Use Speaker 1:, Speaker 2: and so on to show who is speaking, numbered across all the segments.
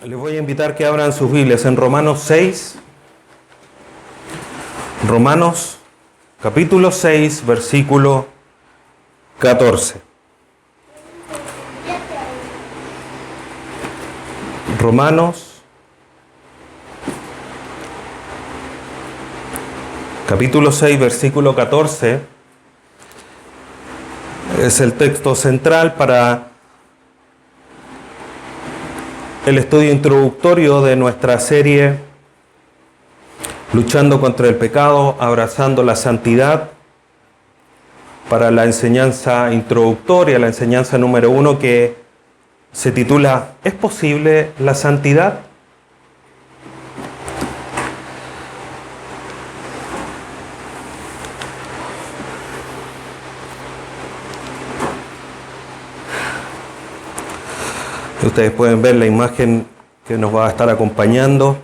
Speaker 1: Les voy a invitar que abran sus Biblias en Romanos 6. Romanos capítulo 6, versículo 14. Romanos capítulo 6, versículo 14 es el texto central para el estudio introductorio de nuestra serie Luchando contra el pecado, abrazando la santidad, para la enseñanza introductoria, la enseñanza número 1, que se titula ¿Es posible la santidad? Ustedes pueden ver la imagen que nos va a estar acompañando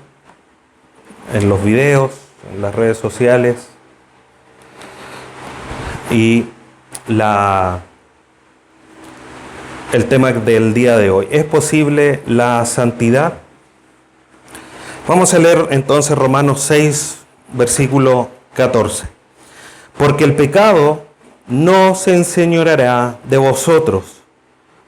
Speaker 1: en los videos, en las redes sociales. Y el tema del día de hoy, ¿es posible la santidad? Vamos a leer entonces Romanos 6, versículo 14. Porque el pecado no se enseñoreará de vosotros,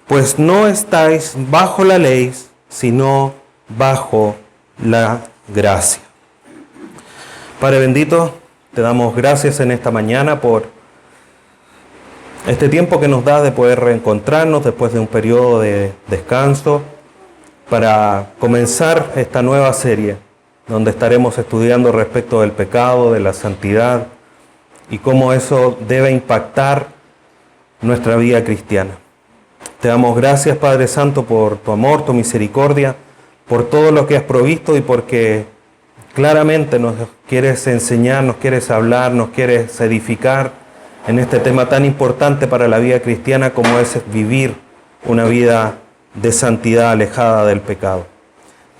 Speaker 1: pues no estáis bajo la ley, sino bajo la gracia. Padre bendito, te damos gracias en esta mañana por este tiempo que nos da de poder reencontrarnos después de un periodo de descanso para comenzar esta nueva serie donde estaremos estudiando respecto del pecado, de la santidad y cómo eso debe impactar nuestra vida cristiana. Te damos gracias, Padre Santo, por tu amor, tu misericordia, por todo lo que has provisto y porque claramente nos quieres enseñar, nos quieres hablar, nos quieres edificar en este tema tan importante para la vida cristiana como es vivir una vida de santidad alejada del pecado.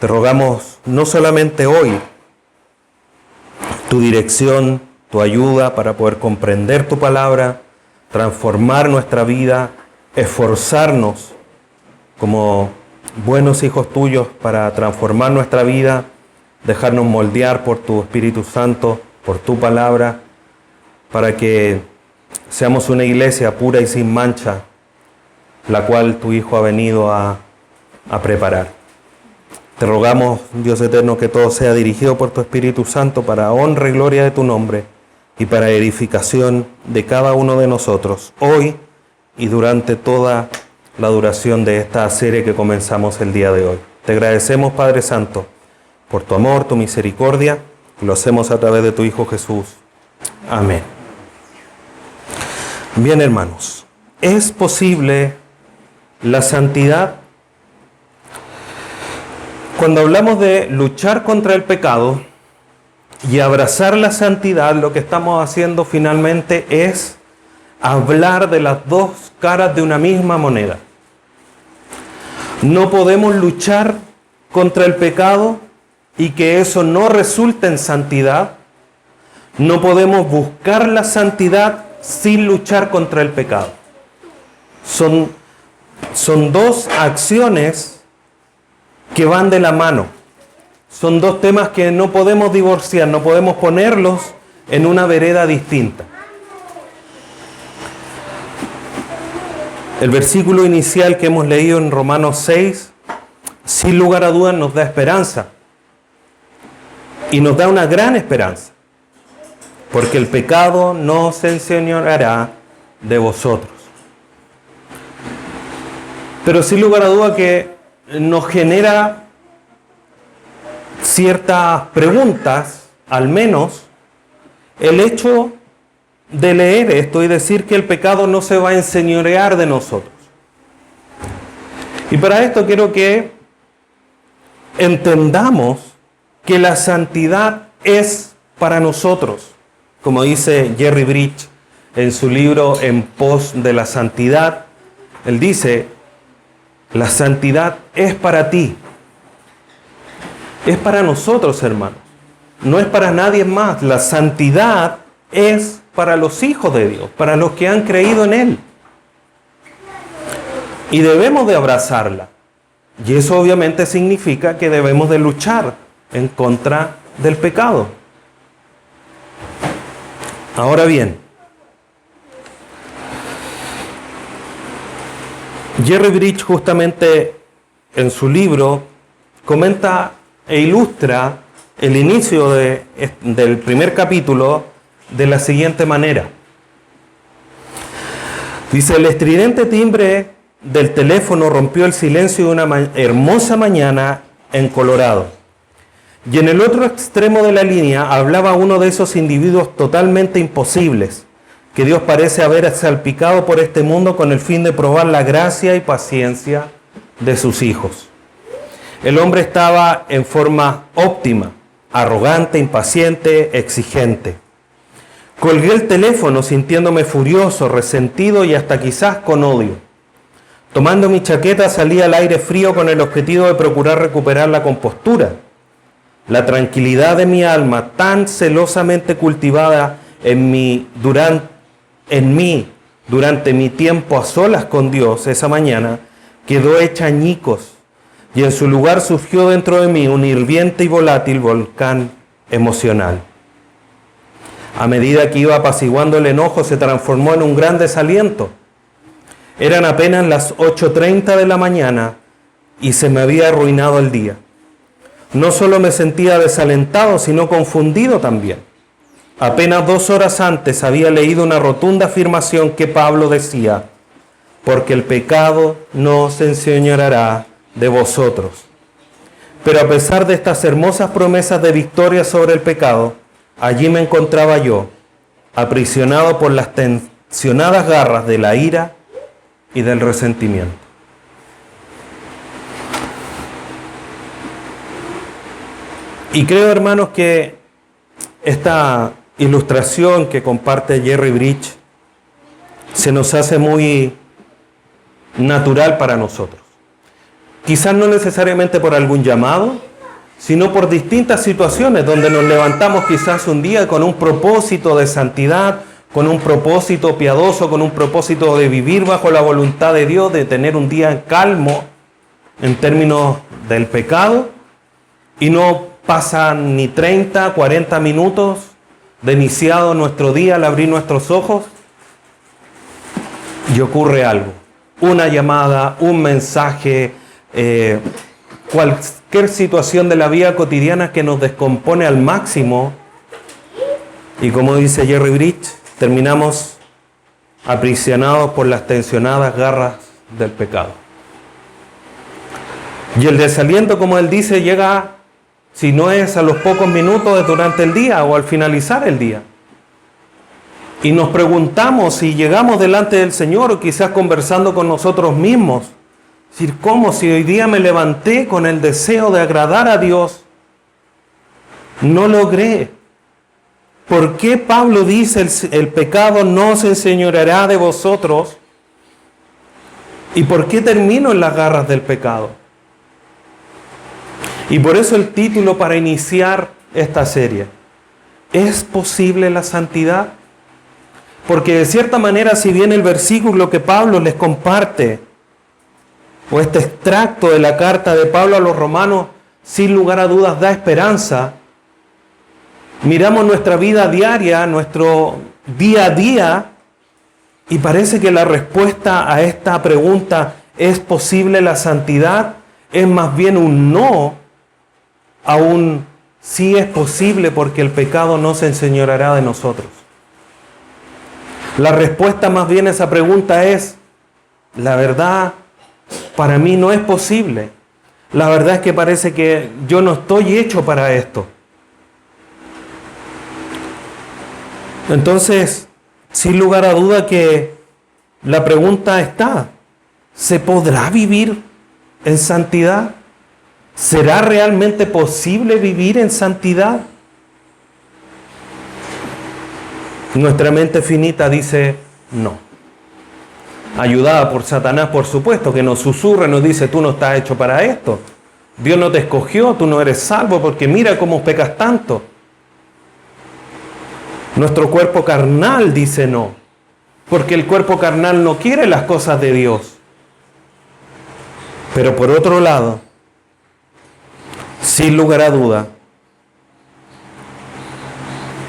Speaker 1: Te rogamos no solamente hoy tu dirección, tu ayuda para poder comprender tu palabra, transformar nuestra vida, esforzarnos como buenos hijos tuyos para transformar nuestra vida, dejarnos moldear por tu Espíritu Santo, por tu palabra, para que seamos una iglesia pura y sin mancha, la cual tu Hijo ha venido a preparar. Te rogamos, Dios eterno, que todo sea dirigido por tu Espíritu Santo para honra y gloria de tu nombre y para edificación de cada uno de nosotros, hoy y durante toda la duración de esta serie que comenzamos el día de hoy. Te agradecemos, Padre Santo, por tu amor, tu misericordia, lo hacemos a través de tu Hijo Jesús. Amén. Bien, hermanos, ¿es posible la santidad? Cuando hablamos de luchar contra el pecado y abrazar la santidad, lo que estamos haciendo finalmente es hablar de las dos caras de una misma moneda. No podemos luchar contra el pecado y que eso no resulte en santidad. No podemos buscar la santidad sin luchar contra el pecado. Son dos acciones que van de la mano. Son dos temas que no podemos divorciar, no podemos ponerlos en una vereda distinta. El versículo inicial que hemos leído en Romanos 6, sin lugar a dudas, nos da esperanza. Y nos da una gran esperanza. Porque el pecado no se enseñoreará de vosotros. Pero sin lugar a dudas que nos genera ciertas preguntas, al menos, el hecho de leer esto y decir que el pecado no se va a enseñorear de nosotros. Y para esto quiero que entendamos que la santidad es para nosotros. Como dice Jerry Bridge en su libro En pos de la santidad, él dice, la santidad es para ti. Es para nosotros, hermanos. No es para nadie más. La santidad es para los hijos de Dios, para los que han creído en Él. Y debemos de abrazarla. Y eso obviamente significa que debemos de luchar en contra del pecado. Ahora bien, Jerry Bridge justamente en su libro comenta e ilustra el inicio del primer capítulo de la siguiente manera. Dice: el estridente timbre del teléfono rompió el silencio de una hermosa mañana en Colorado. Y en el otro extremo de la línea hablaba uno de esos individuos totalmente imposibles que Dios parece haber salpicado por este mundo con el fin de probar la gracia y paciencia de sus hijos. El hombre estaba en forma óptima, arrogante, impaciente, exigente. Colgué el teléfono sintiéndome furioso, resentido y hasta quizás con odio. Tomando mi chaqueta salí al aire frío con el objetivo de procurar recuperar la compostura. La tranquilidad de mi alma, tan celosamente cultivada en mí durante mi tiempo a solas con Dios esa mañana, quedó hecha añicos y en su lugar surgió dentro de mí un hirviente y volátil volcán emocional. A medida que iba apaciguando el enojo, se transformó en un gran desaliento. Eran apenas las 8:30 de la mañana y se me había arruinado el día. No solo me sentía desalentado, sino confundido también. Apenas 2 horas antes había leído una rotunda afirmación que Pablo decía: porque el pecado no se enseñoreará de vosotros. Pero a pesar de estas hermosas promesas de victoria sobre el pecado, allí me encontraba yo, aprisionado por las tensionadas garras de la ira y del resentimiento. Y creo, hermanos, que esta ilustración que comparte Jerry Bridge se nos hace muy natural para nosotros. Quizás no necesariamente por algún llamado, sino por distintas situaciones donde nos levantamos quizás un día con un propósito de santidad, con un propósito piadoso, con un propósito de vivir bajo la voluntad de Dios, de tener un día calmo en términos del pecado, y no pasan ni 30, 40 minutos de iniciado nuestro día al abrir nuestros ojos y ocurre algo. Una llamada, un mensaje, cualquier situación de la vida cotidiana que nos descompone al máximo. Y como dice Jerry Bridge, terminamos aprisionados por las tensionadas garras del pecado. Y el desaliento, como él dice, llega, si no es a los pocos minutos durante el día o al finalizar el día. Y nos preguntamos si llegamos delante del Señor o quizás conversando con nosotros mismos. Es decir, ¿cómo si hoy día me levanté con el deseo de agradar a Dios? No logré. ¿Por qué Pablo dice el pecado no se enseñoreará de vosotros? ¿Y por qué termino en las garras del pecado? Y por eso el título para iniciar esta serie: ¿es posible la santidad? Porque de cierta manera, si bien el versículo que Pablo les comparte, o este extracto de la carta de Pablo a los romanos, sin lugar a dudas da esperanza, miramos nuestra vida diaria, nuestro día a día, y parece que la respuesta a esta pregunta, ¿es posible la santidad?, es más bien un no, a un sí es posible porque el pecado no se enseñoreará de nosotros. La respuesta más bien a esa pregunta es: la verdad, para mí no es posible. La verdad es que parece que yo no estoy hecho para esto. Entonces, sin lugar a duda que la pregunta está: ¿se podrá vivir en santidad? ¿Será realmente posible vivir en santidad? Nuestra mente finita dice no. Ayudada por Satanás, por supuesto, que nos susurra y nos dice: tú no estás hecho para esto. Dios no te escogió, tú no eres salvo porque mira cómo pecas tanto. Nuestro cuerpo carnal dice no, porque el cuerpo carnal no quiere las cosas de Dios. Pero por otro lado, sin lugar a duda,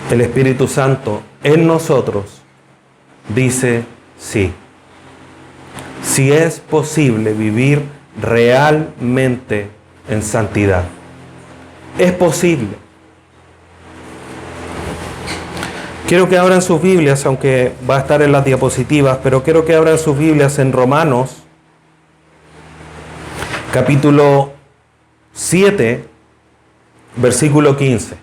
Speaker 1: el Espíritu Santo en nosotros dice sí. Si es posible vivir realmente en santidad. Es posible. Quiero que abran sus Biblias, aunque va a estar en las diapositivas, pero quiero que abran sus Biblias en Romanos, capítulo 7, versículo 15.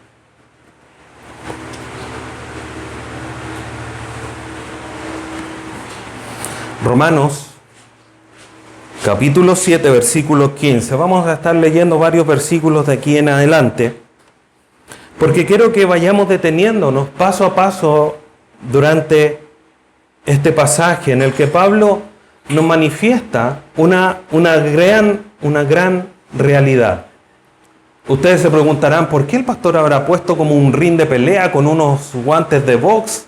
Speaker 1: Romanos, capítulo 7, versículo 15. Vamos a estar leyendo varios versículos de aquí en adelante, porque quiero que vayamos deteniéndonos paso a paso durante este pasaje en el que Pablo nos manifiesta una gran realidad. Ustedes se preguntarán, ¿por qué el pastor habrá puesto como un ring de pelea con unos guantes de box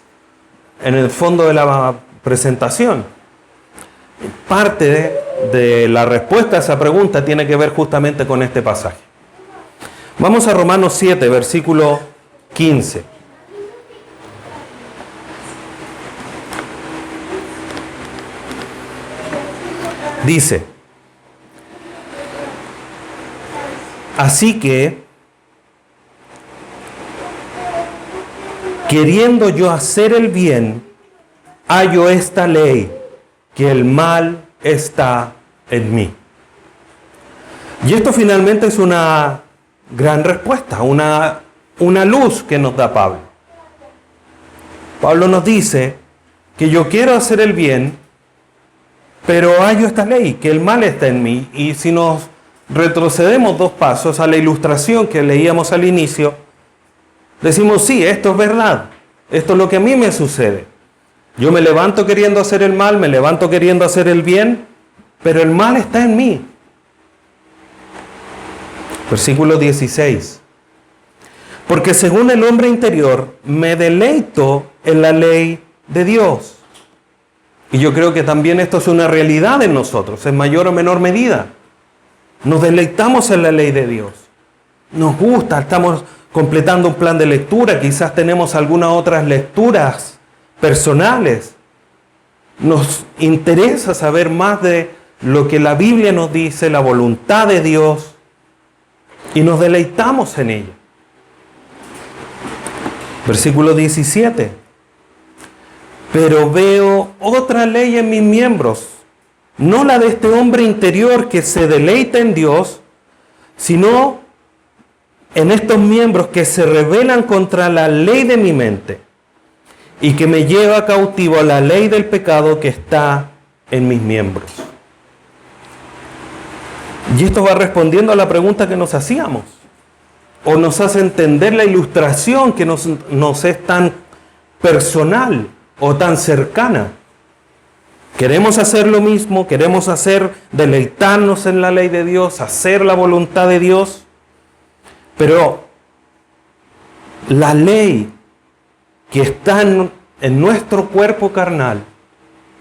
Speaker 1: en el fondo de la presentación? Parte de la respuesta a esa pregunta tiene que ver justamente con este pasaje. Vamos a Romanos 7, versículo 15. Dice: así que, queriendo yo hacer el bien, hallo esta ley, que el mal está en mí. Y esto finalmente es una gran respuesta, una luz que nos da Pablo. Pablo nos dice que yo quiero hacer el bien, pero hallo esta ley, que el mal está en mí. Y si nos retrocedemos 2 pasos a la ilustración que leíamos al inicio, decimos, sí, esto es verdad, esto es lo que a mí me sucede. Yo me levanto queriendo hacer el mal, me levanto queriendo hacer el bien, pero el mal está en mí. Versículo 16. Porque según el hombre interior, me deleito en la ley de Dios. Y yo creo que también esto es una realidad en nosotros, en mayor o menor medida. Nos deleitamos en la ley de Dios. Nos gusta, estamos completando un plan de lectura, quizás tenemos algunas otras lecturas personales. Nos interesa saber más de lo que la Biblia nos dice, la voluntad de Dios, y nos deleitamos en ella. Versículo 17. Pero veo otra ley en mis miembros, no la de este hombre interior que se deleita en Dios, sino en estos miembros que se rebelan contra la ley de mi mente y que me lleva cautivo a la ley del pecado que está en mis miembros. Y esto va respondiendo a la pregunta que nos hacíamos, o nos hace entender la ilustración que nos es tan personal o tan cercana. Queremos hacer lo mismo, queremos deleitarnos en la ley de Dios, hacer la voluntad de Dios, pero la ley que está en nuestro cuerpo carnal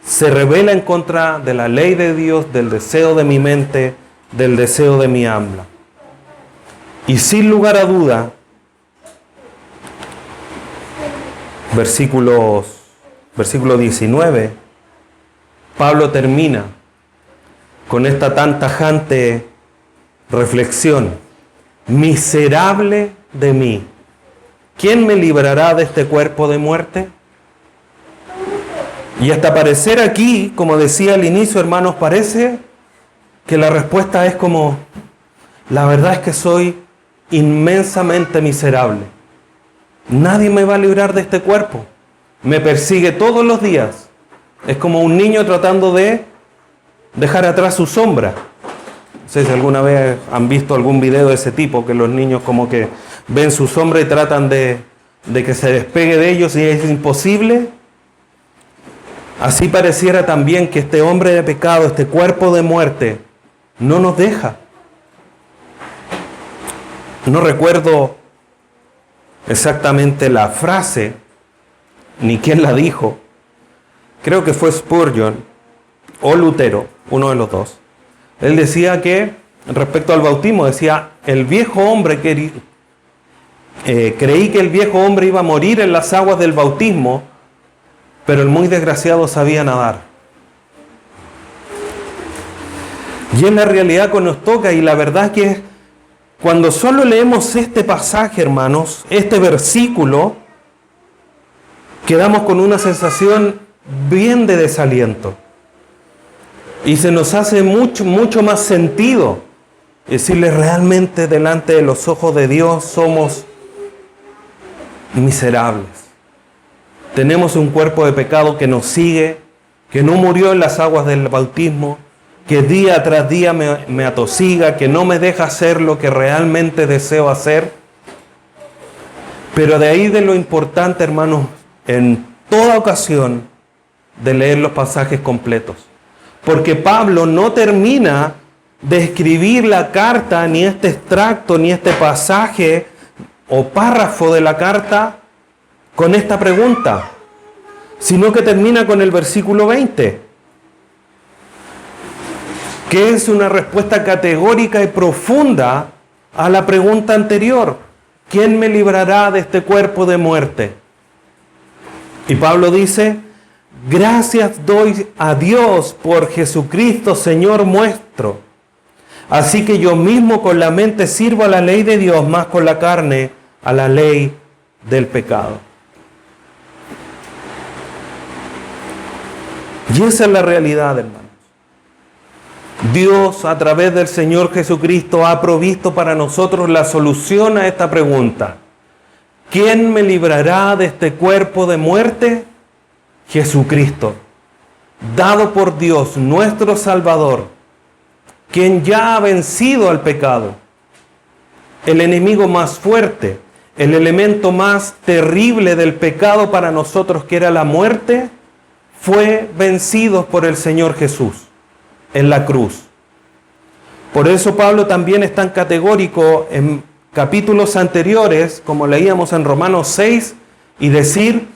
Speaker 1: se revela en contra de la ley de Dios, del deseo de mi mente, del deseo de mi alma. Y sin lugar a duda, versículo 19, Pablo termina con esta tan tajante reflexión: miserable de mí, ¿quién me librará de este cuerpo de muerte? Y hasta parecer aquí, como decía al inicio, hermanos, parece que la respuesta es como, la verdad es que soy inmensamente miserable. Nadie me va a librar de este cuerpo. Me persigue todos los días. Es como un niño tratando de dejar atrás su sombra. No sé si alguna vez han visto algún video de ese tipo, que los niños como que ven su sombra y tratan de que se despegue de ellos y es imposible. Así pareciera también que este hombre de pecado, este cuerpo de muerte, no nos deja. No recuerdo exactamente la frase, ni quién la dijo. Creo que fue Spurgeon o Lutero, uno de los dos. Él decía que, respecto al bautismo, decía, el viejo hombre creí que el viejo hombre iba a morir en las aguas del bautismo, pero el muy desgraciado sabía nadar. Y es la realidad que nos toca, y la verdad es que cuando solo leemos este pasaje, hermanos, este versículo, quedamos con una sensación bien de desaliento. Y se nos hace mucho más sentido decirle realmente delante de los ojos de Dios somos miserables. Tenemos un cuerpo de pecado que nos sigue, que no murió en las aguas del bautismo, que día tras día me atosiga, que no me deja hacer lo que realmente deseo hacer. Pero de ahí de lo importante, hermanos, en toda ocasión de leer los pasajes completos. Porque Pablo no termina de escribir la carta, ni este extracto, ni este pasaje o párrafo de la carta con esta pregunta, sino que termina con el versículo 20, que es una respuesta categórica y profunda a la pregunta anterior: ¿quién me librará de este cuerpo de muerte? Y Pablo dice: gracias doy a Dios por Jesucristo, Señor nuestro. Así que yo mismo con la mente sirvo a la ley de Dios, más con la carne a la ley del pecado. Y esa es la realidad, hermanos. Dios, a través del Señor Jesucristo, ha provisto para nosotros la solución a esta pregunta. ¿Quién me librará de este cuerpo de muerte? Jesucristo, dado por Dios, nuestro Salvador, quien ya ha vencido al pecado. El enemigo más fuerte, el elemento más terrible del pecado para nosotros, que era la muerte, fue vencido por el Señor Jesús en la cruz. Por eso Pablo también es tan categórico en capítulos anteriores, como leíamos en Romanos 6, y decir: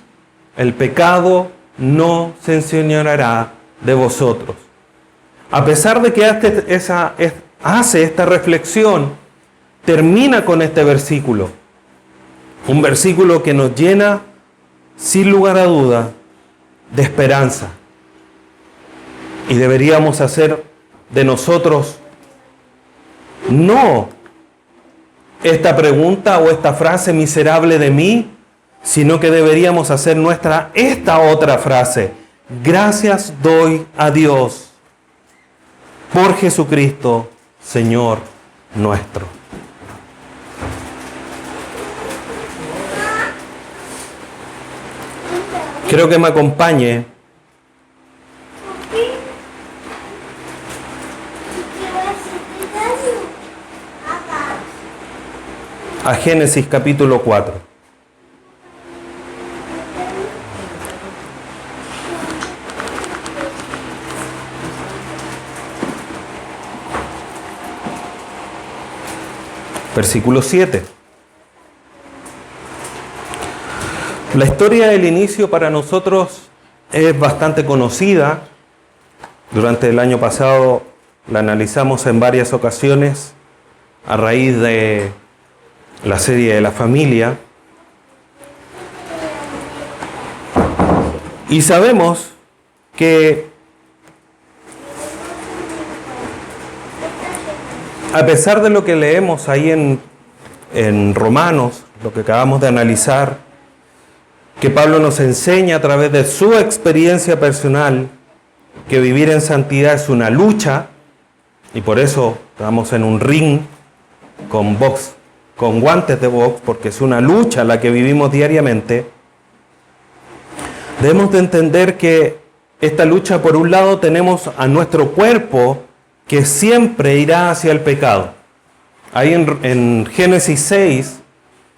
Speaker 1: el pecado no se enseñoreará de vosotros. A pesar de que hace esta reflexión, termina con este versículo. Un versículo que nos llena, sin lugar a duda, de esperanza. Y deberíamos hacer de nosotros no esta pregunta o esta frase miserable de mí, sino que deberíamos hacer nuestra esta otra frase: gracias doy a Dios por Jesucristo, Señor nuestro. Quiero que me acompañe a Génesis capítulo 4. Versículo 7. La historia del inicio para nosotros es bastante conocida. Durante el año pasado la analizamos en varias ocasiones a raíz de la serie de la familia. Y sabemos que a pesar de lo que leemos ahí en Romanos, lo que acabamos de analizar, que Pablo nos enseña a través de su experiencia personal que vivir en santidad es una lucha, y por eso estamos en un ring con guantes de box, porque es una lucha la que vivimos diariamente. Debemos de entender que esta lucha, por un lado, tenemos a nuestro cuerpo que siempre irá hacia el pecado. Ahí en Génesis 6,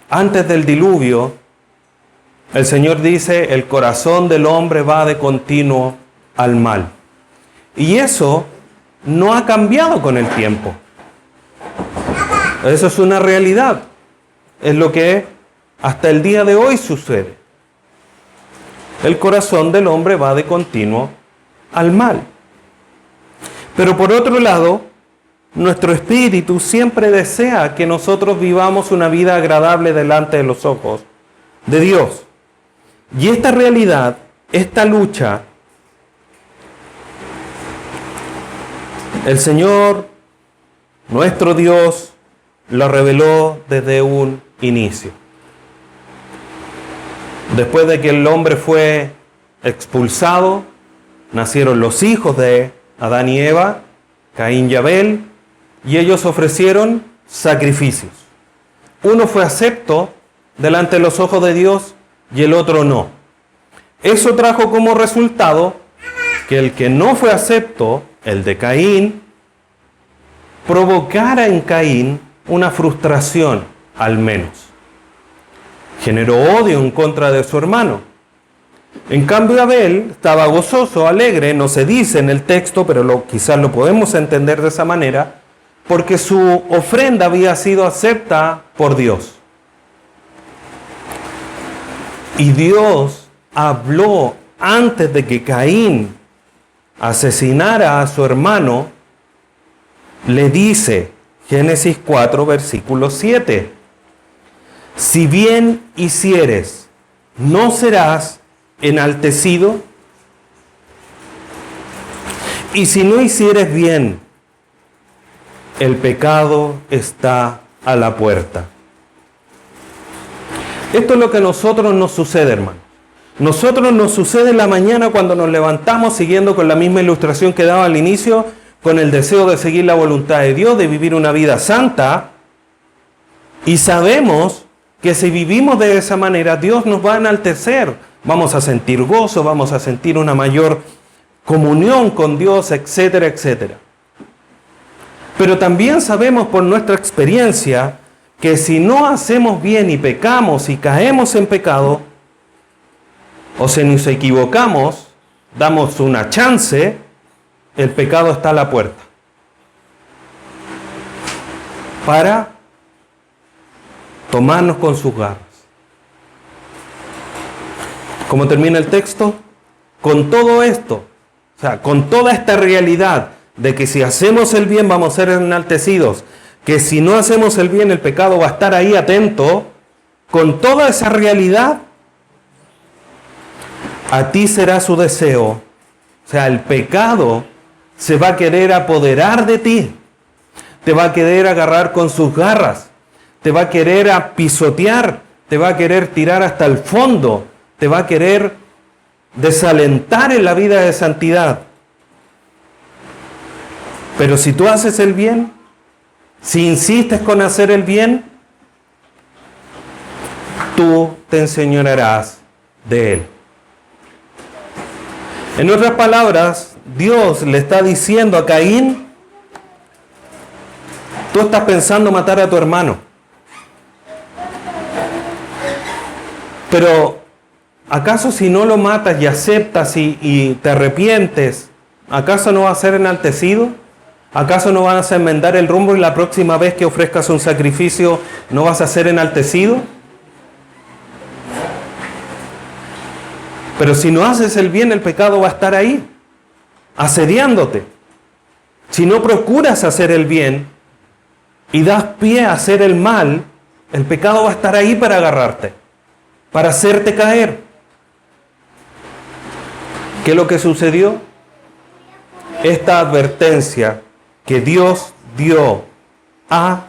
Speaker 1: antes del diluvio, el Señor dice: el corazón del hombre va de continuo al mal. Y eso no ha cambiado con el tiempo. Eso es una realidad. Es lo que hasta el día de hoy sucede. El corazón del hombre va de continuo al mal. Pero por otro lado, nuestro espíritu siempre desea que nosotros vivamos una vida agradable delante de los ojos de Dios. Y esta realidad, esta lucha, el Señor, nuestro Dios, lo reveló desde un inicio. Después de que el hombre fue expulsado, nacieron los hijos de Adán y Eva, Caín y Abel, y ellos ofrecieron sacrificios. Uno fue acepto delante de los ojos de Dios y el otro no. Eso trajo como resultado que el que no fue acepto, el de Caín, provocara en Caín una frustración, al menos. Generó odio en contra de su hermano. En cambio, Abel estaba gozoso, alegre, no se dice en el texto, pero quizás lo podemos entender de esa manera, porque su ofrenda había sido acepta por Dios. Y Dios habló antes de que Caín asesinara a su hermano, le dice, Génesis 4, versículo 7, si bien hicieres, ¿no serás enaltecido? Y si no hicieres bien, el pecado está a la puerta. Esto es lo que a nosotros nos sucede, hermano. Nosotros nos sucede en la mañana cuando nos levantamos siguiendo con la misma ilustración que daba al inicio, con el deseo de seguir la voluntad de Dios, de vivir una vida santa, y sabemos que si vivimos de esa manera, Dios nos va a enaltecer. Vamos a sentir gozo, vamos a sentir una mayor comunión con Dios, etcétera, etcétera. Pero también sabemos por nuestra experiencia que si no hacemos bien y pecamos y caemos en pecado, o si nos equivocamos, damos una chance, el pecado está a la puerta. Para tomarnos con sus garras. ¿Cómo termina el texto? Con todo esto, o sea, con toda esta realidad de que si hacemos el bien vamos a ser enaltecidos, que si no hacemos el bien el pecado va a estar ahí atento, con toda esa realidad, a ti será su deseo, o sea, el pecado se va a querer apoderar de ti, te va a querer agarrar con sus garras, te va a querer pisotear, te va a querer tirar hasta el fondo, te va a querer desalentar en la vida de santidad. Pero si tú haces el bien, si insistes con hacer el bien, tú te enseñorearás de él. En otras palabras, Dios le está diciendo a Caín, tú estás pensando matar a tu hermano. Pero, ¿acaso si no lo matas y aceptas y te arrepientes, acaso no vas a ser enaltecido? ¿Acaso no vas a enmendar el rumbo y la próxima vez que ofrezcas un sacrificio no vas a ser enaltecido? Pero si no haces el bien, el pecado va a estar ahí, asediándote. Si no procuras hacer el bien y das pie a hacer el mal, el pecado va a estar ahí para agarrarte, para hacerte caer. ¿Qué es lo que sucedió? Esta advertencia que Dios dio a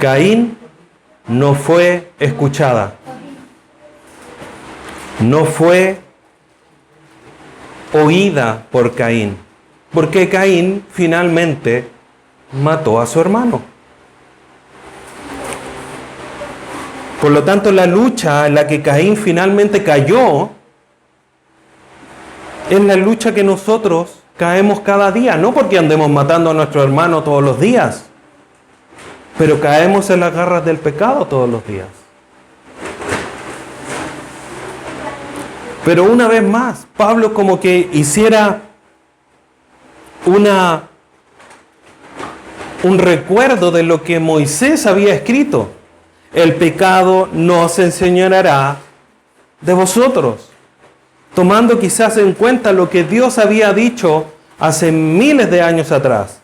Speaker 1: Caín no fue escuchada. No fue oída por Caín, porque Caín finalmente mató a su hermano. Por lo tanto, la lucha en la que Caín finalmente cayó es la lucha que nosotros caemos cada día, no porque andemos matando a nuestro hermano todos los días, pero caemos en las garras del pecado todos los días. Pero una vez más, Pablo como que hiciera un recuerdo de lo que Moisés había escrito. El pecado no se enseñoreará de vosotros. Tomando quizás en cuenta lo que Dios había dicho hace miles de años atrás.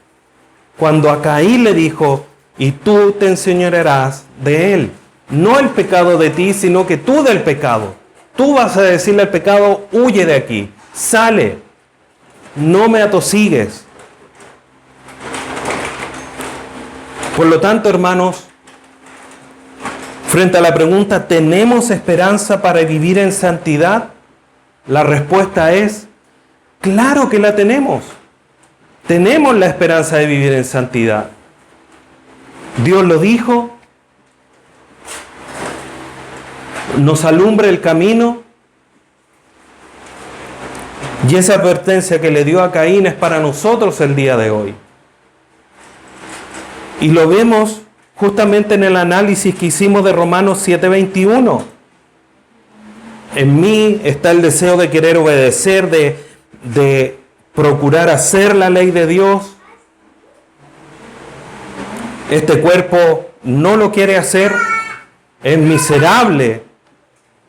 Speaker 1: cuando a Caín le dijo, y tú te enseñorearás de él. No el pecado de ti, sino que tú del pecado. Tú vas a decirle al pecado, huye de aquí, sale, no me atosigues. Por lo tanto, hermanos, frente a la pregunta, ¿tenemos esperanza para vivir en santidad? La respuesta es, claro que la tenemos. Tenemos la esperanza de vivir en santidad. Dios lo dijo, nos alumbra el camino, y esa advertencia que le dio a Caín es para nosotros el día de hoy. Y lo vemos justamente en el análisis que hicimos de Romanos 7:21. En mí está el deseo de querer obedecer, de procurar hacer la ley de Dios. Este cuerpo no lo quiere hacer, es miserable.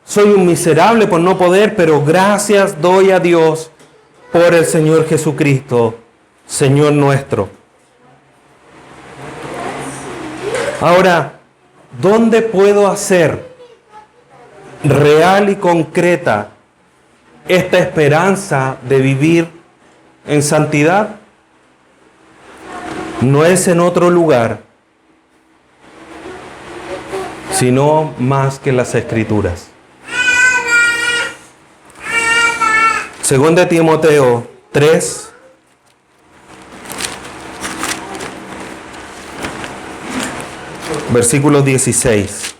Speaker 1: Soy un miserable por no poder, pero gracias doy a Dios por el Señor Jesucristo, Señor nuestro. Ahora, ¿dónde puedo hacer real y concreta esta esperanza de vivir en santidad? No es en otro lugar, sino más que las Escrituras. Según de Timoteo 3, versículo 16.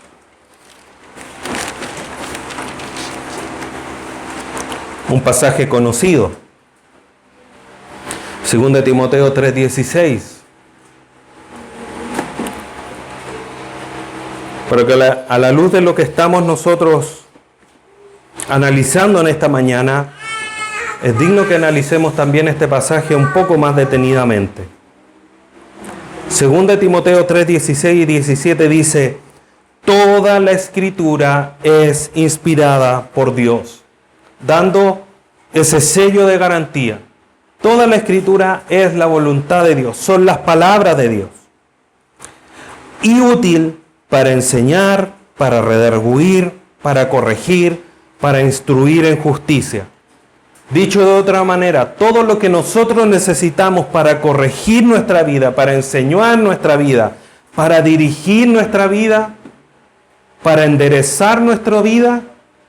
Speaker 1: Un pasaje conocido. Según de Timoteo 3:16. Pero que a la luz de lo que estamos nosotros analizando en esta mañana, es digno que analicemos también este pasaje un poco más detenidamente. Según de Timoteo 3:16 y 17 dice, toda la Escritura es inspirada por Dios, dando ese sello de garantía. Toda la Escritura es la voluntad de Dios, son las palabras de Dios. Y útil para enseñar, para redarguir, para corregir, para instruir en justicia. Dicho de otra manera, todo lo que nosotros necesitamos para corregir nuestra vida, para enseñar nuestra vida, para dirigir nuestra vida, para enderezar nuestra vida,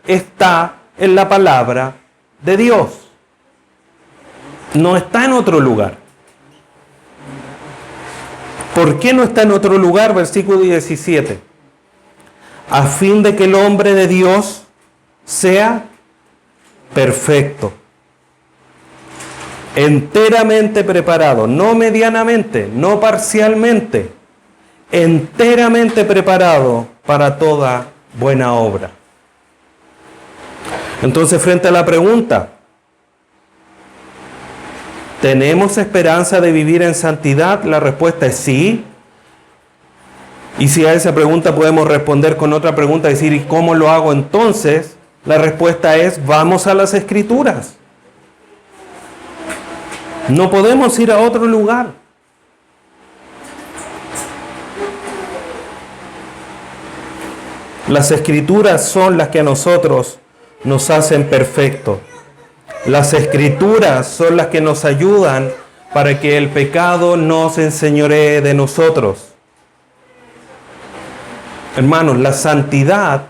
Speaker 1: está en la palabra de Dios. No está en otro lugar. ¿Por qué no está en otro lugar? Versículo 17. A fin de que el hombre de Dios sea perfecto, enteramente preparado, no medianamente, no parcialmente, enteramente preparado para toda buena obra. Entonces, frente a la pregunta, ¿tenemos esperanza de vivir en santidad? La respuesta es sí. Y si a esa pregunta podemos responder con otra pregunta, decir, ¿y cómo lo hago entonces? La respuesta es, vamos a las Escrituras. No podemos ir a otro lugar. Las Escrituras son las que a nosotros nos hacen perfectos. Las Escrituras son las que nos ayudan para que el pecado no se enseñoree de nosotros. Hermanos, la santidad,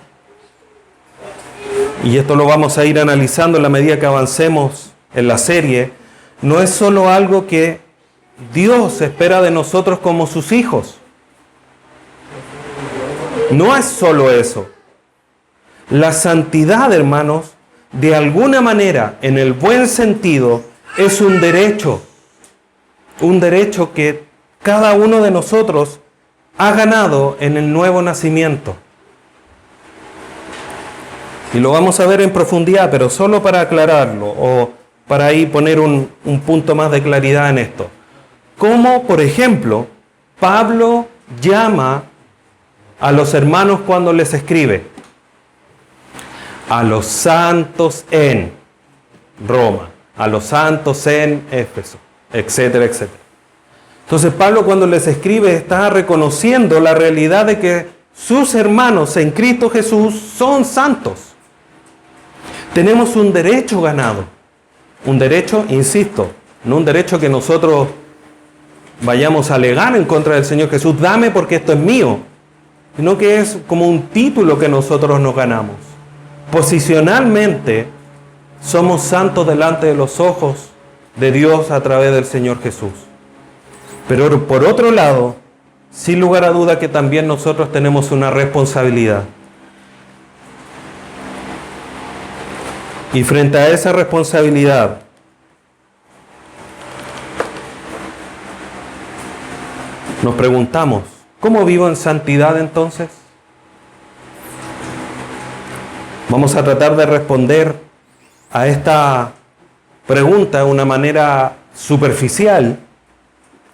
Speaker 1: y esto lo vamos a ir analizando en la medida que avancemos en la serie, no es solo algo que Dios espera de nosotros como sus hijos. No es solo eso. La santidad, hermanos, de alguna manera, en el buen sentido, es un derecho que cada uno de nosotros ha ganado en el nuevo nacimiento. Y lo vamos a ver en profundidad, pero solo para aclararlo, o para ahí poner un punto más de claridad en esto. Como, por ejemplo, Pablo llama a los hermanos cuando les escribe, a los santos en Roma, a los santos en Éfeso, etcétera, etcétera. Entonces Pablo, cuando les escribe, está reconociendo la realidad de que sus hermanos en Cristo Jesús son santos. Tenemos un derecho ganado. Un derecho, insisto, no un derecho que nosotros vayamos a alegar en contra del Señor Jesús, dame porque esto es mío, sino que es como un título que nosotros nos ganamos. Posicionalmente somos santos delante de los ojos de Dios a través del Señor Jesús. Pero por otro lado, sin lugar a duda que también nosotros tenemos una responsabilidad. Y frente a esa responsabilidad, nos preguntamos, ¿cómo vivo en santidad entonces? Vamos a tratar de responder a esta pregunta de una manera superficial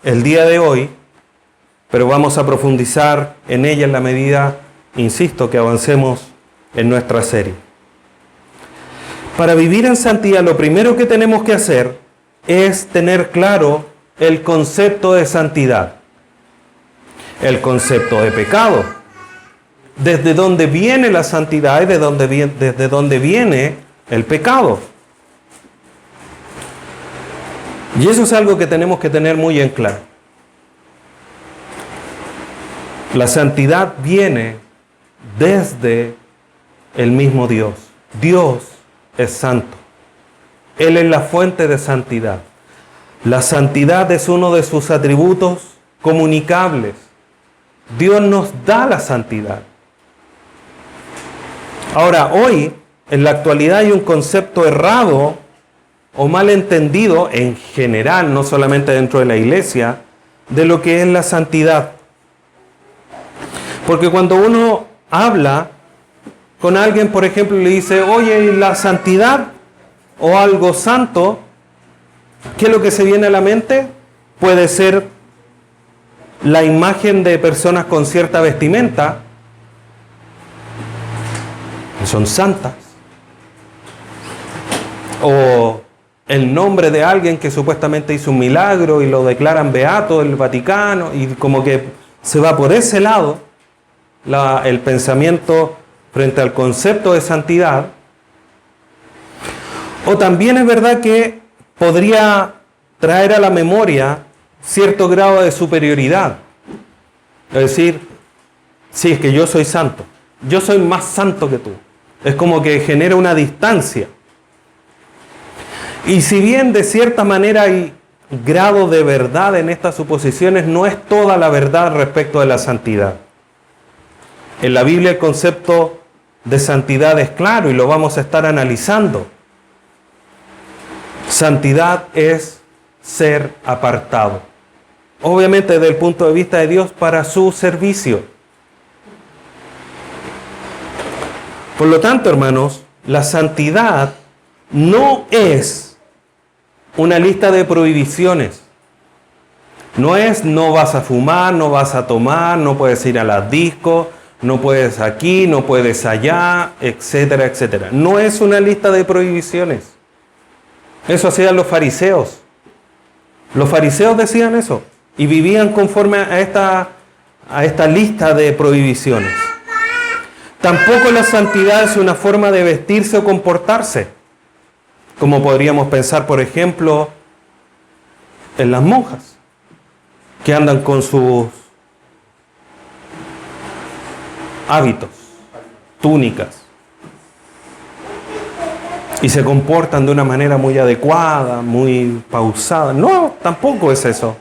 Speaker 1: el día de hoy, pero vamos a profundizar en ella en la medida, insisto, que avancemos en nuestra serie. Para vivir en santidad, lo primero que tenemos que hacer es tener claro el concepto de santidad, el concepto de pecado, desde dónde viene la santidad y desde dónde viene el pecado. Y eso es algo que tenemos que tener muy en claro. La santidad viene desde el mismo Dios. Dios es santo. Él es la fuente de santidad. La santidad es uno de sus atributos comunicables. Dios nos da la santidad. Ahora, hoy, en la actualidad, hay un concepto errado o mal entendido en general, no solamente dentro de la iglesia, de lo que es la santidad. Porque cuando uno habla con alguien, por ejemplo, y le dice, oye, la santidad o algo santo, ¿qué es lo que se viene a la mente? Puede ser la imagen de personas con cierta vestimenta, que son santas, o el nombre de alguien que supuestamente hizo un milagro y lo declaran beato del Vaticano, y como que se va por ese lado el pensamiento frente al concepto de santidad. O también es verdad que podría traer a la memoria cierto grado de superioridad. Es decir, sí, es que yo soy santo, yo soy más santo que tú. Es como que genera una distancia. Y si bien de cierta manera hay grado de verdad en estas suposiciones, no es toda la verdad respecto de la santidad. En la Biblia el concepto de santidad es claro y lo vamos a estar analizando. Santidad es ser apartado. Obviamente desde el punto de vista de Dios para su servicio. Por lo tanto, hermanos, la santidad no es una lista de prohibiciones. No es no vas a fumar, no vas a tomar, no puedes ir a las discos, no puedes aquí, no puedes allá, etcétera, etcétera. No es una lista de prohibiciones. Eso hacían los fariseos. Los fariseos decían eso y vivían conforme a esta lista de prohibiciones. Tampoco la santidad es una forma de vestirse o comportarse, como podríamos pensar, por ejemplo, en las monjas, que andan con sus hábitos, túnicas, y se comportan de una manera muy adecuada, muy pausada. No, tampoco es eso.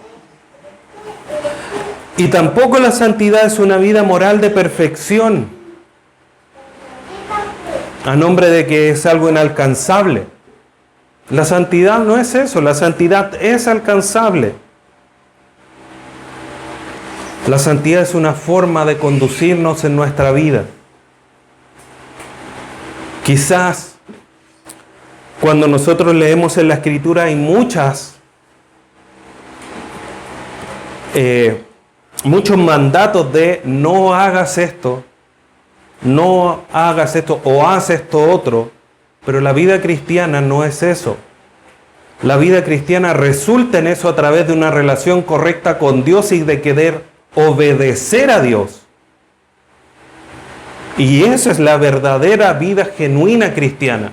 Speaker 1: Y tampoco la santidad es una vida moral de perfección, a nombre de que es algo inalcanzable. La santidad no es eso, la santidad es alcanzable. La santidad es una forma de conducirnos en nuestra vida. Quizás cuando nosotros leemos en la Escritura hay muchos mandatos de no hagas esto o haz esto otro, pero la vida cristiana no es eso. La vida cristiana resulta en eso a través de una relación correcta con Dios y de querer obedecer a Dios. Y esa es la verdadera vida genuina cristiana,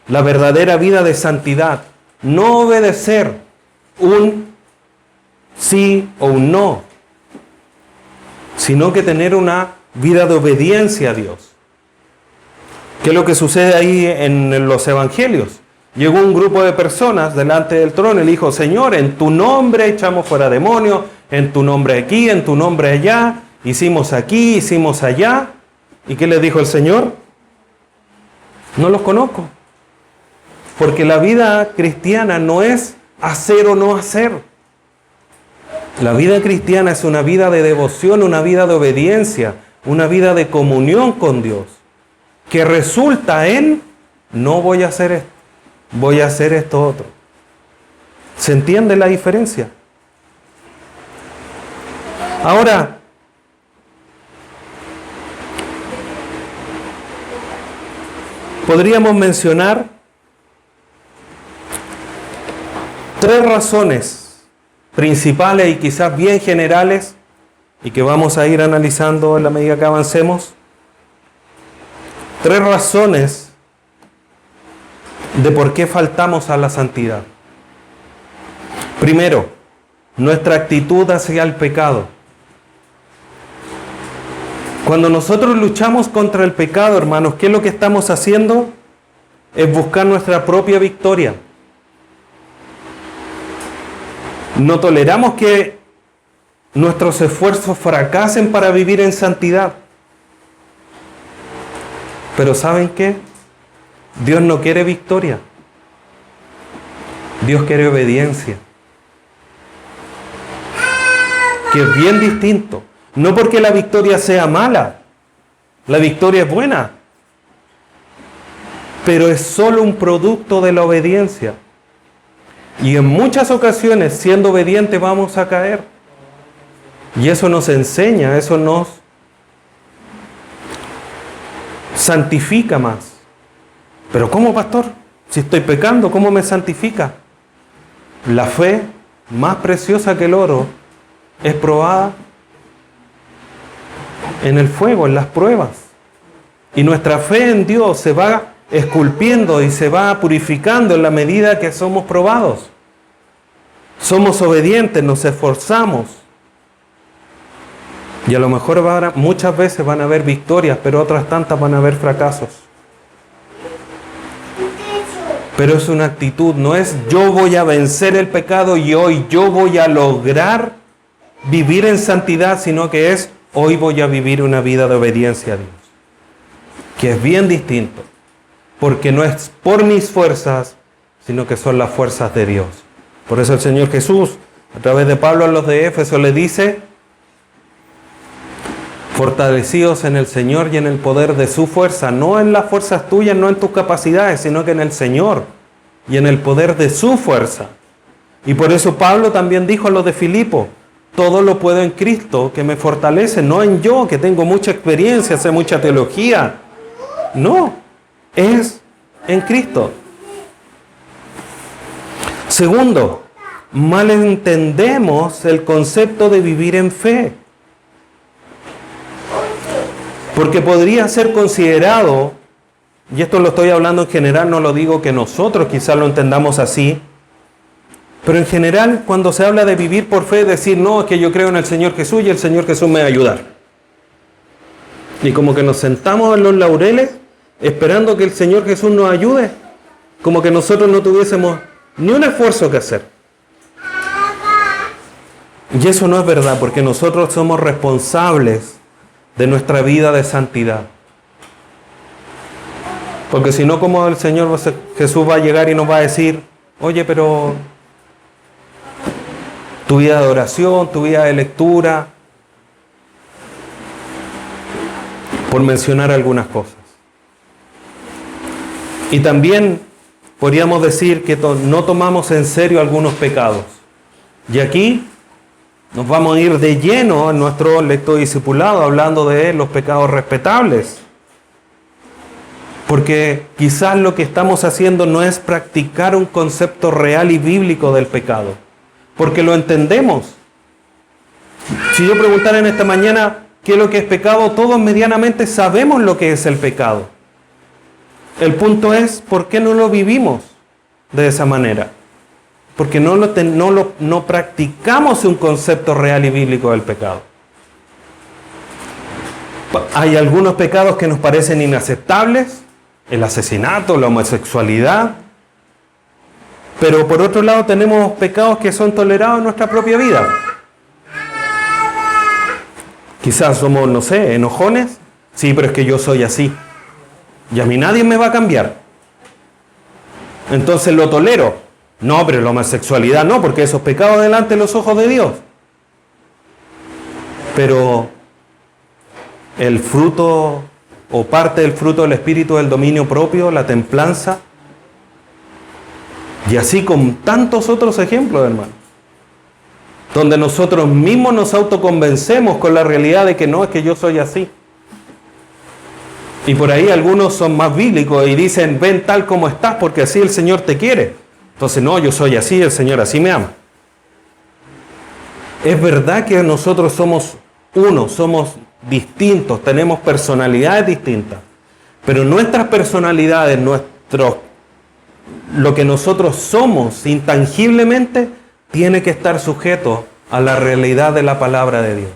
Speaker 1: la verdadera vida de santidad. No obedecer un sí o un no, sino que tener una vida de obediencia a Dios. ¿Qué es lo que sucede ahí en los evangelios? Llegó un grupo de personas delante del trono y le dijo: Señor, en tu nombre echamos fuera demonios, en tu nombre aquí, en tu nombre allá, hicimos aquí, hicimos allá. ¿Y qué les dijo el Señor? No los conozco. Porque la vida cristiana no es hacer o no hacer. La vida cristiana es una vida de devoción, una vida de obediencia, una vida de comunión con Dios, que resulta en: no voy a hacer esto, voy a hacer esto otro. ¿Se entiende la diferencia? Ahora, podríamos mencionar 3 razones principales y quizás bien generales, y que vamos a ir analizando en la medida que avancemos. 3 razones de por qué faltamos a la santidad. Primero, nuestra actitud hacia el pecado. Cuando nosotros luchamos contra el pecado, hermanos, ¿qué es lo que estamos haciendo? Es buscar nuestra propia victoria. No toleramos que nuestros esfuerzos fracasen para vivir en santidad. Pero ¿saben qué? Dios no quiere victoria. Dios quiere obediencia. Que es bien distinto. No porque la victoria sea mala. La victoria es buena. Pero es solo un producto de la obediencia. Y en muchas ocasiones, siendo obedientes, vamos a caer. Y eso nos enseña, eso nos santifica más. Pero ¿cómo, pastor? Si estoy pecando, ¿cómo me santifica? La fe, más preciosa que el oro, es probada en el fuego, en las pruebas. Y nuestra fe en Dios se va esculpiendo y se va purificando en la medida que somos probados. Somos obedientes, nos esforzamos. Y a lo mejor muchas veces van a haber victorias, pero otras tantas van a haber fracasos. Pero es una actitud, no es yo voy a vencer el pecado y hoy yo voy a lograr vivir en santidad, sino que es hoy voy a vivir una vida de obediencia a Dios. Que es bien distinto, porque no es por mis fuerzas, sino que son las fuerzas de Dios. Por eso el Señor Jesús, a través de Pablo a los de Éfeso, le dice: fortalecidos en el Señor y en el poder de su fuerza, no en las fuerzas tuyas, no en tus capacidades, sino que en el Señor y en el poder de su fuerza. Y por eso Pablo también dijo a los de Filipo: todo lo puedo en Cristo que me fortalece, no en yo, que tengo mucha experiencia, sé mucha teología. No, es en Cristo. Segundo, malentendemos el concepto de vivir en fe. Porque podría ser considerado, y esto lo estoy hablando en general, no lo digo que nosotros quizás lo entendamos así, pero en general cuando se habla de vivir por fe, decir: no, es que yo creo en el Señor Jesús y el Señor Jesús me va a ayudar. Y como que nos sentamos en los laureles esperando que el Señor Jesús nos ayude, como que nosotros no tuviésemos ni un esfuerzo que hacer. Y eso no es verdad, porque nosotros somos responsables de nuestra vida de santidad. Porque si no, como el Señor Jesús va a llegar y nos va a decir: oye, pero tu vida de oración, tu vida de lectura, por mencionar algunas cosas. Y también podríamos decir que no tomamos en serio algunos pecados. Y aquí nos vamos a ir de lleno en nuestro lector discipulado hablando de los pecados respetables. Porque quizás lo que estamos haciendo no es practicar un concepto real y bíblico del pecado. Porque lo entendemos. Si yo preguntara en esta mañana qué es lo que es pecado, todos medianamente sabemos lo que es el pecado. El punto es, ¿por qué no lo vivimos de esa manera? Porque no practicamos un concepto real y bíblico del pecado. Hay algunos pecados que nos parecen inaceptables, el asesinato, la homosexualidad, pero por otro lado tenemos pecados que son tolerados en nuestra propia vida. Quizás somos, no sé, enojones. Sí, pero es que yo soy así. Y a mí nadie me va a cambiar. Entonces lo tolero. No, pero la homosexualidad no, porque eso es pecado delante de los ojos de Dios. Pero el fruto o parte del fruto del Espíritu del dominio propio, la templanza, y así con tantos otros ejemplos, hermano, donde nosotros mismos nos autoconvencemos con la realidad de que no, es que yo soy así. Y por ahí algunos son más bíblicos y dicen, ven tal como estás porque así el Señor te quiere. Entonces, no, yo soy así, el Señor así me ama. Es verdad que nosotros somos uno, somos distintos, tenemos personalidades distintas, pero nuestras personalidades, lo que nosotros somos intangiblemente, tiene que estar sujeto a la realidad de la palabra de Dios.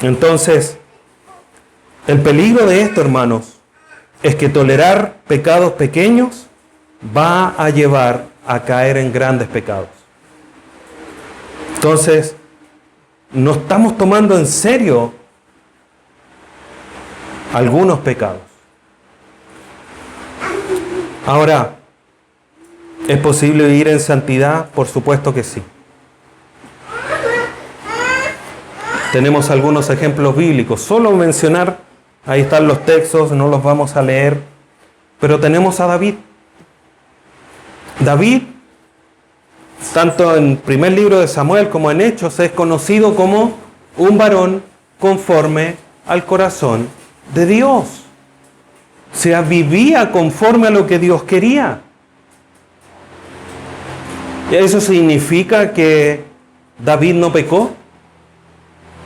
Speaker 1: Entonces, el peligro de esto, hermanos, es que tolerar pecados pequeños va a llevar a caer en grandes pecados. Entonces, no estamos tomando en serio algunos pecados. Ahora, ¿es posible vivir en santidad? Por supuesto que sí. Tenemos algunos ejemplos bíblicos. Solo mencionar, ahí están los textos, no los vamos a leer, pero tenemos a David. David, tanto en el primer libro de Samuel como en Hechos, es conocido como un varón conforme al corazón de Dios. O sea, vivía conforme a lo que Dios quería. ¿Eso significa que David no pecó?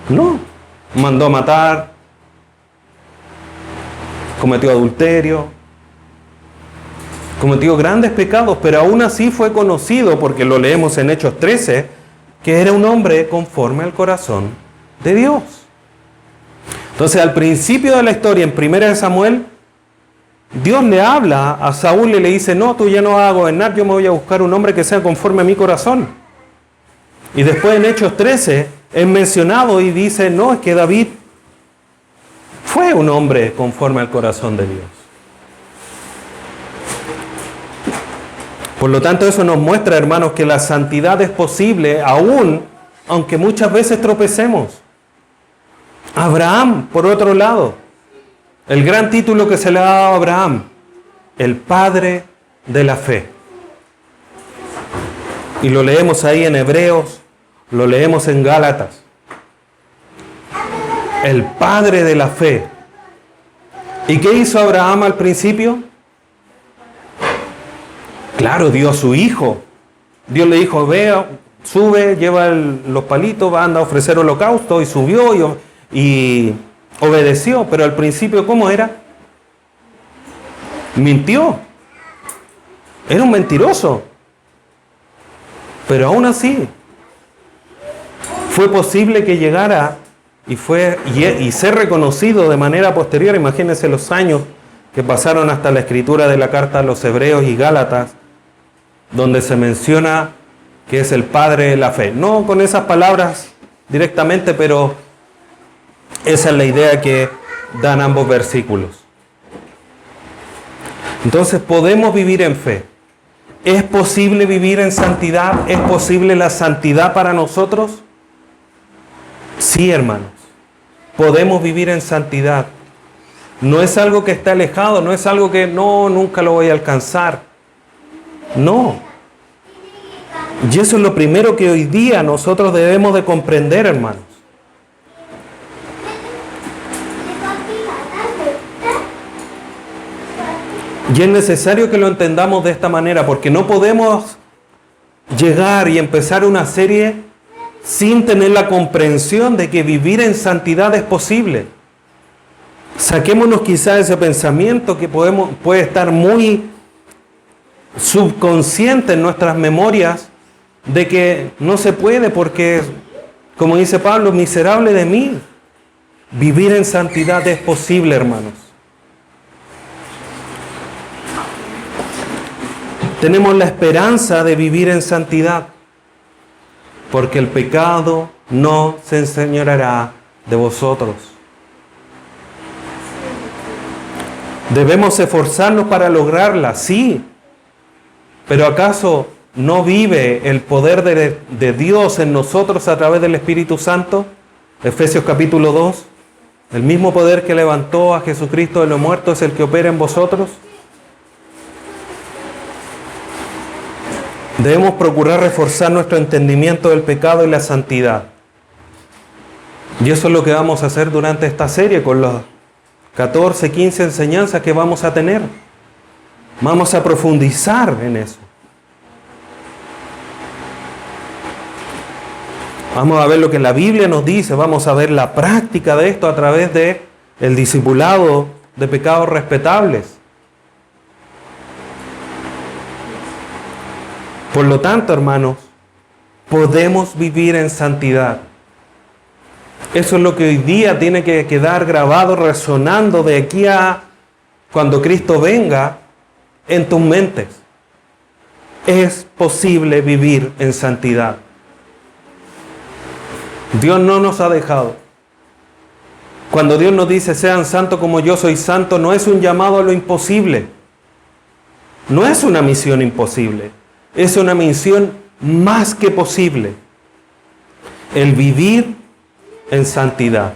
Speaker 1: No. Mandó a matar, cometió adulterio, cometió grandes pecados, pero aún así fue conocido, porque lo leemos en Hechos 13, que era un hombre conforme al corazón de Dios. Entonces, al principio de la historia, en 1 Samuel, Dios le habla a Saúl y le dice, no, tú ya no vas a gobernar, yo me voy a buscar un hombre que sea conforme a mi corazón. Y después en Hechos 13 es mencionado y dice, no, es que David fue un hombre conforme al corazón de Dios. Por lo tanto, eso nos muestra, hermanos, que la santidad es posible aún, aunque muchas veces tropecemos. Abraham, por otro lado, el gran título que se le ha dado a Abraham, el padre de la fe. Y lo leemos ahí en Hebreos, lo leemos en Gálatas. El padre de la fe. ¿Y qué hizo Abraham al principio? Claro, dio a su hijo. Dios le dijo, ve, sube, lleva los palitos, va, anda a ofrecer holocausto, y subió y obedeció. Pero al principio, ¿cómo era? Mintió. Era un mentiroso. Pero aún así, fue posible que llegara y ser reconocido de manera posterior. Imagínense los años que pasaron hasta la escritura de la carta a los Hebreos y Gálatas, donde se menciona que es el padre de la fe. No con esas palabras directamente, pero esa es la idea que dan ambos versículos. Entonces, podemos vivir en fe. ¿Es posible vivir en santidad? ¿Es posible la santidad para nosotros? Sí, hermanos. Podemos vivir en santidad. No es algo que está alejado, no es algo que no, nunca lo voy a alcanzar. No. Y eso es lo primero que hoy día nosotros debemos de comprender, hermanos. Y es necesario que lo entendamos de esta manera, porque no podemos llegar y empezar una serie sin tener la comprensión de que vivir en santidad es posible. Saquémonos quizá ese pensamiento que puede estar muy subconsciente en nuestras memorias de que no se puede porque, como dice Pablo, miserable de mí. Vivir en santidad es posible, hermanos. Tenemos la esperanza de vivir en santidad, porque el pecado no se enseñoreará de vosotros. Debemos esforzarnos para lograrla, sí, pero ¿acaso no vive el poder de Dios en nosotros a través del Espíritu Santo? Efesios capítulo 2, el mismo poder que levantó a Jesucristo de los muertos es el que opera en vosotros. Debemos procurar reforzar nuestro entendimiento del pecado y la santidad. Y eso es lo que vamos a hacer durante esta serie con las 14, 15 enseñanzas que vamos a tener. Vamos a profundizar en eso. Vamos a ver lo que la Biblia nos dice, vamos a ver la práctica de esto a través de el discipulado de pecados respetables. Por lo tanto, hermanos, podemos vivir en santidad. Eso es lo que hoy día tiene que quedar grabado, resonando de aquí a cuando Cristo venga en tus mentes. Es posible vivir en santidad. Dios no nos ha dejado. Cuando Dios nos dice, sean santos como yo soy santo, no es un llamado a lo imposible. No es una misión imposible. Es una misión más que posible. El vivir en santidad.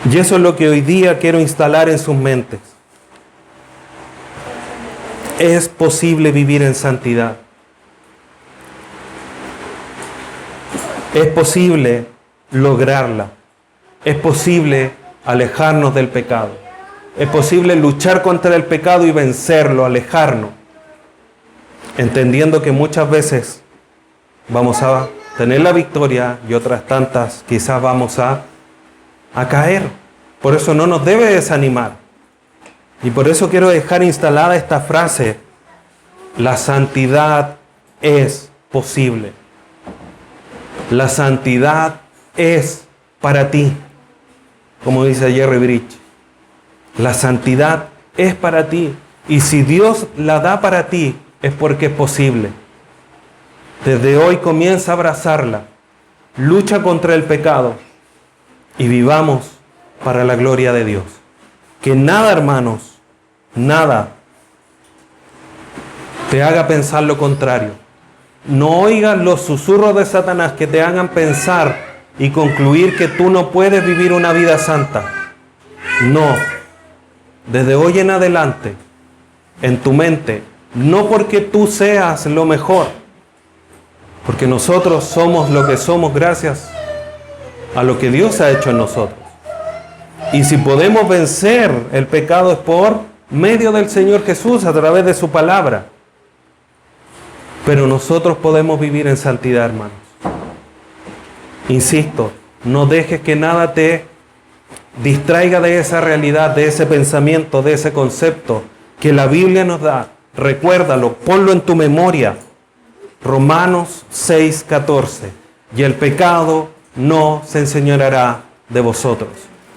Speaker 1: Y eso es lo que hoy día quiero instalar en sus mentes. Es posible vivir en santidad. Es posible lograrla. Es posible alejarnos del pecado. Es posible luchar contra el pecado y vencerlo, alejarnos. Entendiendo que muchas veces vamos a tener la victoria y otras tantas quizás vamos a caer. Por eso no nos debe desanimar. Y por eso quiero dejar instalada esta frase: la santidad es posible. La santidad es para ti, como dice Jerry Bridge. La santidad es para ti. Y si Dios la da para ti, es porque es posible. Desde hoy comienza a abrazarla. Lucha contra el pecado y vivamos para la gloria de Dios. Que nada, hermanos, nada te haga pensar lo contrario. No oigas los susurros de Satanás que te hagan pensar y concluir que tú no puedes vivir una vida santa. No. Desde hoy en adelante, en tu mente, no porque tú seas lo mejor, porque nosotros somos lo que somos gracias a lo que Dios ha hecho en nosotros. Y si podemos vencer el pecado es por medio del Señor Jesús a través de su palabra. Pero nosotros podemos vivir en santidad, hermanos. Insisto, no dejes que nada te distraiga de esa realidad, de ese pensamiento, de ese concepto que la Biblia nos da. Recuérdalo, ponlo en tu memoria. Romanos 6:14. Y el pecado no se enseñoreará de vosotros.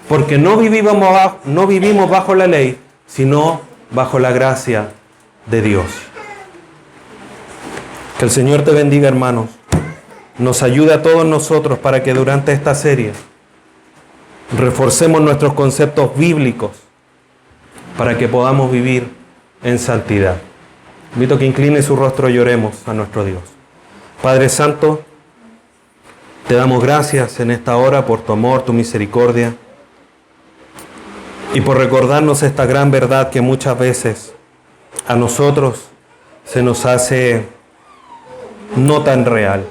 Speaker 1: Porque no vivimos bajo la ley, sino bajo la gracia de Dios. Que el Señor te bendiga, hermanos. Nos ayude a todos nosotros para que durante esta serie reforcemos nuestros conceptos bíblicos para que podamos vivir en santidad. Invito a que incline su rostro y oremos a nuestro Dios. Padre Santo, te damos gracias en esta hora por tu amor, tu misericordia y por recordarnos esta gran verdad que muchas veces a nosotros se nos hace no tan real.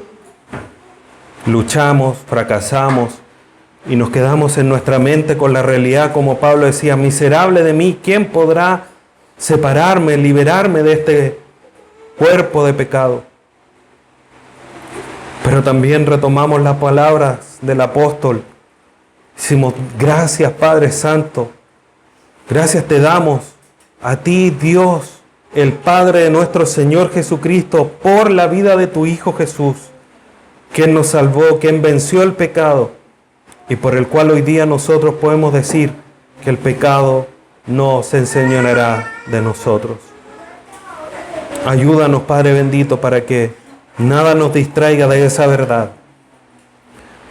Speaker 1: Luchamos, fracasamos, y nos quedamos en nuestra mente con la realidad, como Pablo decía, miserable de mí, ¿quién podrá separarme, liberarme de este cuerpo de pecado? Pero también retomamos las palabras del apóstol. Decimos, gracias Padre Santo, gracias te damos a ti, Dios, el Padre de nuestro Señor Jesucristo, por la vida de tu Hijo Jesús, quien nos salvó, quien venció el pecado y por el cual hoy día nosotros podemos decir que el pecado no se enseñoreará de nosotros. Ayúdanos, Padre bendito, para que nada nos distraiga de esa verdad,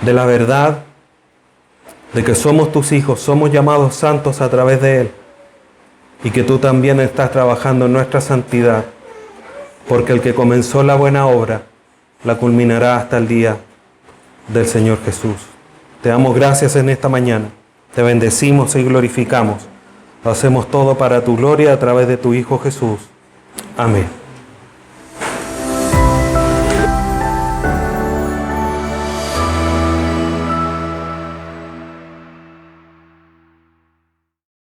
Speaker 1: de la verdad de que somos tus hijos, somos llamados santos a través de Él, y que tú también estás trabajando en nuestra santidad, porque el que comenzó la buena obra la culminará hasta el día del Señor Jesús. Te damos gracias en esta mañana, te bendecimos y glorificamos. Lo hacemos todo para tu gloria a través de tu Hijo Jesús. Amén.